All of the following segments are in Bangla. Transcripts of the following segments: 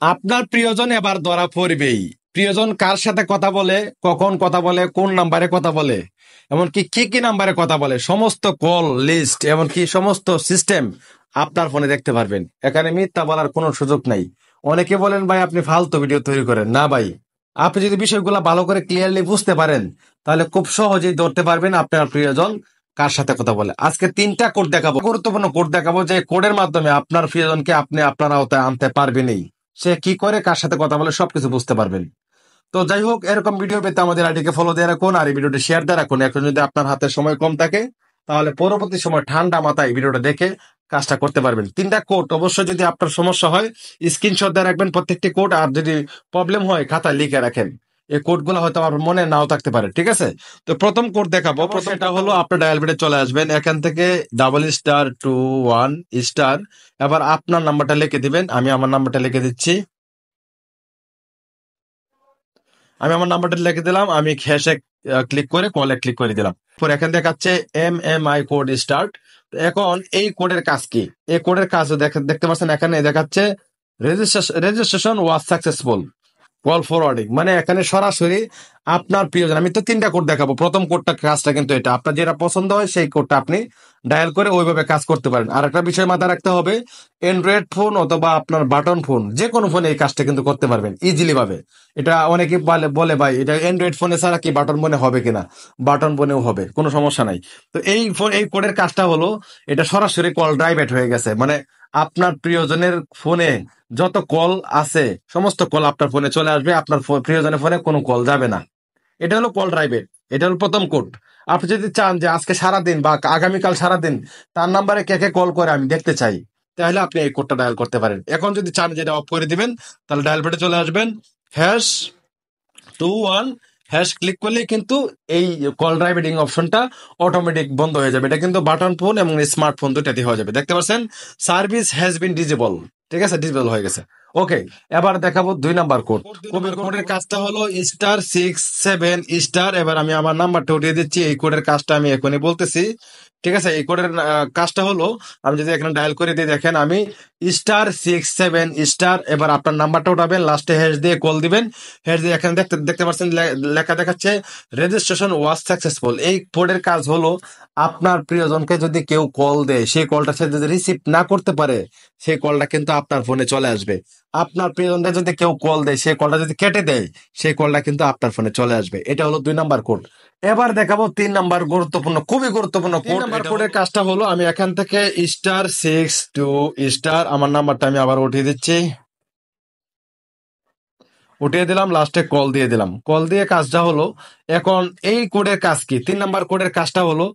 আপনার প্রিয়জন এবার ধরা পড়বেই। প্রিয়জন কার সাথে কথা বলে, কখন কথা বলে, কোন নাম্বারে কথা বলে, এমনকি কি কি নাম্বারে কথা বলে, সমস্ত কল লিস্ট এমনকি সমস্ত সিস্টেম আপনার ফোনে দেখতে পারবেন। এখানে মিথ্যা বলার কোনো সুযোগ নাই। অনেকে বলেন ভাই আপনি ফালতু ভিডিও তৈরি করেন। না ভাই, আপনি যদি বিষয়গুলো ভালো করে ক্লিয়ারলি বুঝতে পারেন তাহলে খুব সহজেই ধরতে পারবেন আপনার প্রিয়জন কার সাথে কথা বলে। আজকে 3টা কোড দেখাবো, গুরুত্বপূর্ণ কোড দেখাবো, যে কোডের মাধ্যমে আপনার প্রিয়জনকে আপনি আপনার আওতায় আনতে পারবেনই। সে কি করে, কার সাথে কথা বলে, সবকিছু বুঝতে পারবেন। তো যাই হোক, এরকম ভিডিও পেতে আমাদের আইডিকে ফলো দিয়ে রাখুন আর এই ভিডিওটি শেয়ার দিয়ে রাখুন। এখন যদি আপনার হাতে সময় কম থাকে তাহলে পরবর্তী সময় ঠান্ডা মাথায় ভিডিওটা দেখে কাজটা করতে পারবেন। 3টা কোড অবশ্যই, যদি আপনার সমস্যা হয় স্ক্রিনশট দিয়ে রাখবেন প্রত্যেকটি কোড, আর যদি প্রবলেম হয় খাতায় লিখে রাখেন। এই কোডগুলো হয়তো আমার মনে নাও থাকতে পারে, ঠিক আছে? তো প্রথম কোড দেখাবো। প্রথমটা হলো আপনার ডায়াল বেডে চলে আসবেন, এখান থেকে *21#। এবার আপনার নাম্বারটা লিখে দিবেন। আমি আমার নাম্বারটা লিখে দিচ্ছি। আমি আমার নাম্বারটা লিখে দিলাম। আমি হ্যাশে ক্লিক করে কলে ক্লিক করে দিলাম। পরে এখানে দেখাচ্ছে MMI কোড স্টার্ট। এখন এই কোডের কাজ কি? এই কোডের কাজ দেখতে পাচ্ছেন, এখানে দেখাচ্ছে registration was successful, call forwarding. মানে এখানে সরাসরি আপনার প্রিয়জন, আমি তো 3টা কোড দেখাবো। প্রথম কোডটা কাজটা কিন্তু এটা, আপনার যেটা পছন্দ হয় সেই কোডটা আপনি ডায়াল করে ওইভাবে কাজ করতে পারেন। আর একটা বিষয় মাথায় রাখতে হবে, অ্যান্ড্রয়েড ফোন অথবা আপনার বাটন ফোন, যে কোনো ফোনে এই কাজটা কিন্তু করতে পারবেন ইজিলি ভাবে। এটা অনেকে বলে ভাই এটা অ্যান্ড্রয়েড ফোনে ছাড়া কি বাটন ফোনে হবে কিনা? বাটন ফোনেও হবে, কোনো সমস্যা নাই। তো এই কোডের কাজটা হলো, এটা সরাসরি কল ড্রাইভেট হয়ে গেছে। মানে আপনার প্রিয়জনের ফোনে যত কল আছে সমস্ত কল আপনার ফোনে চলে আসবে, আপনার প্রিয়জনের ফোনে কোনো কল যাবে না। এটা হলো কল ড্রাইভের, এটা হলো প্রথম কোড। আপনি যদি চান যে আজকে সারাদিন বা আগামীকাল সারাদিন তার নাম্বারে কে কে কল করে আমি দেখতে চাই, তাহলে আপনি এই কোডটা ডায়াল করতে পারেন। এখন যদি চান যেটা অফ করে দিবেন, তাহলে ডায়াল পেটে চলে আসবেন, #21# ক্লিক করলেই কিন্তু এই কল ড্রাইভিং অপশনটা অটোমেটিক বন্ধ হয়ে যাবে। এটা কিন্তু বাটন ফোন এবং স্মার্টফোন দুটাতে হয়ে যাবে। দেখতে পাচ্ছেন সার্ভিস হ্যাজ বিন ডিজেবল, ঠিক আছে, ডিজেবল হয়ে গেছে। ওকে, এবার দেখাবো 2 নাম্বার কোড। কোডের কাজটা হলো *67#। এবার আমি আমার নাম্বারটা উঠিয়ে দিচ্ছি। এই কোডের কাজটা আমি এখনই বলতেছি, ঠিক আছে? এই কোডের কাজটা হলো, আমি যদি এখানে ডায়াল করে দিই, দেখেন আমি *67#। এবার আপনার নাম্বারটা উঠাবেন, লাস্টে হ্যাশ দিয়ে কল দিবেন। হ্যাশ দিয়ে এখানে দেখতে পাচ্ছেন লেখা দেখাচ্ছে রেজিস্ট্রেশন ওয়াজ সাকসেসফুল। এই কোডের কাজ হলো, আপনার প্রিয়জনকে যদি কেউ কল দেয়, সেই কলটা সে যদি রিসিভ না করতে পারে, সেই কলটা কিন্তু আপনার ফোনে চলে আসবে। আপনার প্রিয়জনকে যদি কেউ কল দেয়, সেই কলটা যদি কেটে দেয়, সেই কলটা কিন্তু আপনার ফোনে চলে আসবে। এটা হলো 2 নাম্বার কোড। এবার দেখাবো 3 নাম্বার গুরুত্বপূর্ণ, খুবই গুরুত্বপূর্ণ কোড। কোডের কাজটা হলো, আমি এখান থেকে *62#, আমার নাম্বারটা আমি আবার উঠিয়ে দিচ্ছি, উঠিয়ে দিলাম, লাস্টে কল দিয়ে দিলাম। কল দিয়ে কাজটা হলো, এখন এই কোডের কাজ কি? 3 নাম্বার কোডের কাজটা হলো,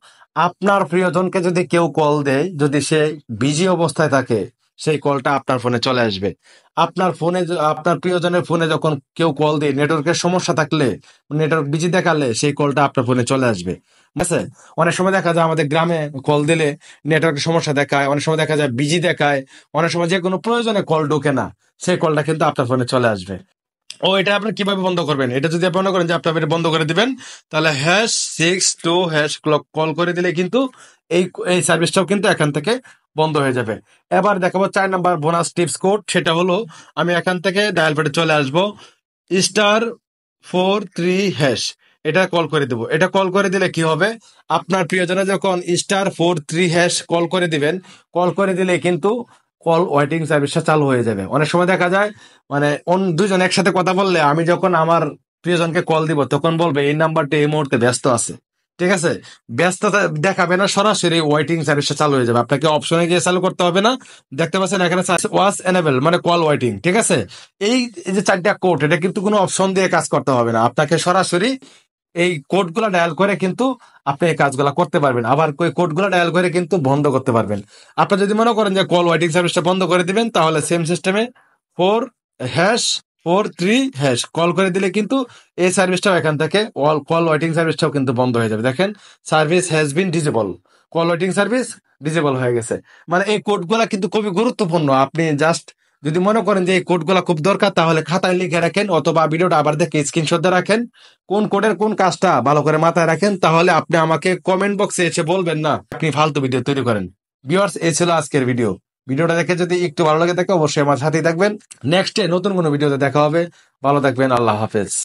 আপনার প্রিয়জনকে যদি কেউ কল দেয়, যদি সে বিজি অবস্থায় থাকে, সেই কলটা আপনার ফোনে চলে আসবে। আপনার ফোনে আপনার প্রিয়জনের ফোনে যখন কেউ কল দেয়, নেটওয়ার্কের সমস্যা থাকলে, নেটওয়ার্ক বিজি দেখালে, সেই কলটা আপনার ফোনে চলে আসবে। ঠিক আছে? অনেক সময় দেখা যায় আমাদের গ্রামে কল দিলে নেটওয়ার্কের সমস্যা দেখায়, অনেক সময় দেখা যায় বিজি দেখায়, অনেক সময় যে কোনো প্রয়োজনে কল ঢোকে না, সেই কলটা কিন্তু আপনার ফোনে চলে আসবে। ও, এটা আপনি কিভাবে বন্ধ করবেন? এটা যদি আপনি মনে করেন যে আপনি এটা বন্ধ করে দিবেন, তাহলে #62# কল করে দিলে কিন্তু এই এই সার্ভিসটাও কিন্তু এখান থেকে বন্ধ হয়ে যাবে। এবার দেখাবো 4 নাম্বার বোনাস টিপস কোড। সেটা হলো, আমি এখান থেকে ডায়াল পেটে চলে আসবো, *43#। এটা কল করে দেবো। এটা কল করে দিলে কি হবে, আপনার প্রিয়জনে যখন *43# কল করে দিবেন, কল করে দিলে কিন্তু কল ওয়েটিং সার্ভিসটা চালু হয়ে যাবে। অনেক সময় দেখা যায়, মানে দুজন একসাথে কথা বললে, আমি যখন আমার প্রিয়জনকে কল দিব তখন বলবে এই নাম্বারটা এই মুহূর্তে ব্যস্ত আছে, ঠিক আছে? ব্যস্ততা দেখাবে না, সরাসরি ওয়েটিং সার্ভিসটা চালু হয়ে যাবে। আপনাকে অপশনে গিয়ে চালু করতে হবে না। দেখতে পাচ্ছেন এখানে ওয়াজ এনেবল, মানে কল ওয়েটিং, ঠিক আছে? এই এই যে 4টা কোড, এটা কিন্তু কোনো অপশন দিয়ে কাজ করতে হবে না, আপনাকে সরাসরি এই কোডগুলা ডায়াল করে কিন্তু আপনি এই কাজগুলা করতে পারবেন। আবার ওই কোডগুলা ডায়াল করে কিন্তু বন্ধ করতে পারবেন। আপনি যদি মনে করেন যে কল ওয়েটিং সার্ভিসটা বন্ধ করে দিবেন, তাহলে সেম সিস্টেমে 4#43# কল করে দিলে কিন্তু এই সার্ভিসটাও এখান থেকে কল ওয়েটিং সার্ভিসটাও কিন্তু বন্ধ হয়ে যাবে। দেখেন, service has been disable, call waiting service disable হয়ে গেছে। মানে এই কোডগুলা কিন্তু খুবই গুরুত্বপূর্ণ। আপনি জাস্ট যদি মনে করেন যে এই কোডগুলা খুব দরকার, তাহলে খাতায় লিখে রাখেন অথবা ভিডিওটা আবার দেখে স্ক্রিনশট দিয়ে রাখেন। কোন কোডের কোন কাজটা ভালো করে মাথায় রাখেন, তাহলে আপনি আমাকে কমেন্ট বক্সে এসে বলবেন না আপনি ফালতু ভিডিও তৈরি করেন। ভিউয়ার্স, এই ছিল আজকের ভিডিও। ভিডিওটা দেখে যদি একটু ভালো লাগে থাকে অবশ্যই আমার সাথেই থাকবেন। নেক্সটে নতুন কোনো ভিডিওতে দেখা হবে। ভালো থাকবেন। আল্লাহ হাফেজ।